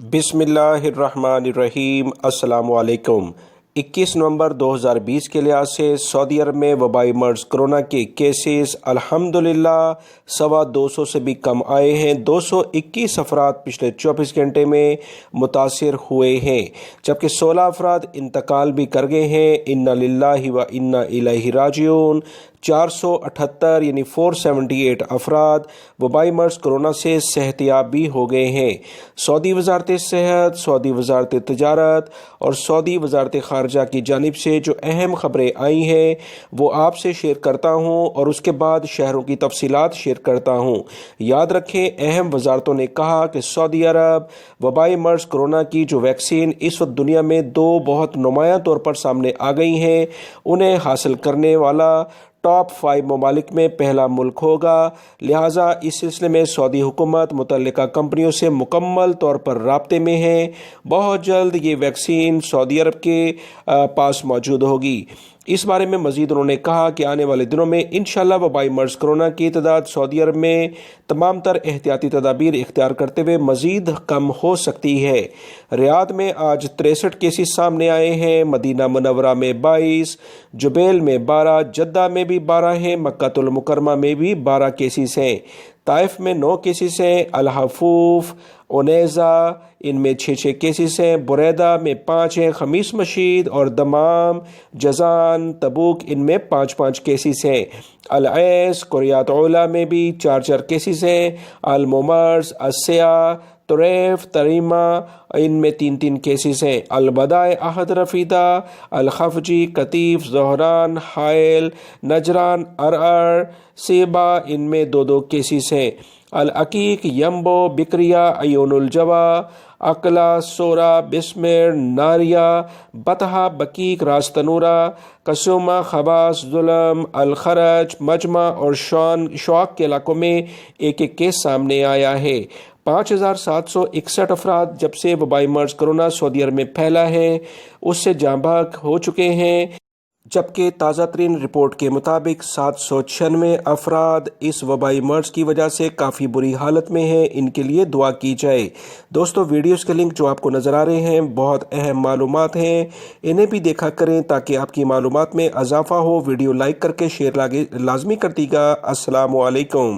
بسم اللہ الرحمن الرحیم۔ السلام علیکم۔ 21 نومبر 2020 کے لحاظ سے سعودی عرب میں وبائی مرض کرونا کے کیسز الحمدللہ 250 سے بھی کم آئے ہیں۔ 221 افراد پچھلے 24 گھنٹے میں متاثر ہوئے ہیں، جبکہ 16 افراد انتقال بھی کر گئے ہیں۔ انا للہ و انا الیہ راجعون۔ 478 یعنی 478 افراد وبائی مرض کرونا سے صحت یاب بھی ہو گئے ہیں۔ سعودی وزارت صحت، سعودی وزارت تجارت اور سعودی وزارت خارجہ کی جانب سے جو اہم خبریں آئی ہیں وہ آپ سے شیئر کرتا ہوں اور اس کے بعد شہروں کی تفصیلات شیئر کرتا ہوں۔ یاد رکھیں، اہم وزارتوں نے کہا کہ سعودی عرب وبائی مرض کرونا کی جو ویکسین اس وقت دنیا میں 2 بہت نمایاں طور پر سامنے آ گئی ہیں، انہیں حاصل کرنے والا ٹاپ 5 ممالک میں پہلا ملک ہوگا۔ لہٰذا اس سلسلے میں سعودی حکومت متعلقہ کمپنیوں سے مکمل طور پر رابطے میں ہے۔ بہت جلد یہ ویکسین سعودی عرب کے پاس موجود ہوگی۔ اس بارے میں مزید انہوں نے کہا کہ آنے والے دنوں میں انشاءاللہ وبائی مرض کرونا کی تعداد سعودی عرب میں تمام تر احتیاطی تدابیر اختیار کرتے ہوئے مزید کم ہو سکتی ہے۔ ریاض میں آج 63 کیسز سامنے آئے ہیں، مدینہ منورہ میں 22، جبیل میں 12، جدہ میں بھی 12 ہیں، مکہ المکرمہ میں بھی 12 کیسز ہیں، طائف میں 9 کیسز ہیں، الحفوف، انیزہ ان میں 6 کیسز ہیں، بریدہ میں 5 ہیں، خمیس مشید اور دمام، جزان، تبوک ان میں 5 کیسز ہیں، العیس، قریات اولا میں بھی 4 کیسز ہیں، الممرز، السیاء، طریف، تریمہ ان میں 3 کیسز ہیں، البدائے، احد رفیدہ، الخفجی، قطیف، زہران، حائل، نجران، ارعر، سیبا ان میں 2 کیسز ہیں، العقیق، یمبو، بکریا، عیون الجوا، اقلا، سورا، بسمر، ناریہ، بطحہ، بکیک، راستنورہ، قصومہ، خباس، ظلم، الخرج، مجمع اور شوق کے علاقوں میں 1 کیس سامنے آیا ہے۔ 5761 افراد جب سے وبائی مرض کرونا سعودی عرب میں پھیلا ہے اس سے جاں بحق ہو چکے ہیں، جبکہ تازہ ترین رپورٹ کے مطابق 796 افراد اس وبائی مرض کی وجہ سے کافی بری حالت میں ہیں۔ ان کے لیے دعا کی جائے۔ دوستو، ویڈیوز کے لنک جو آپ کو نظر آ رہے ہیں بہت اہم معلومات ہیں، انہیں بھی دیکھا کریں تاکہ آپ کی معلومات میں اضافہ ہو۔ ویڈیو لائک کر کے شیئر لازمی کر دیجیے گا۔ السلام علیکم۔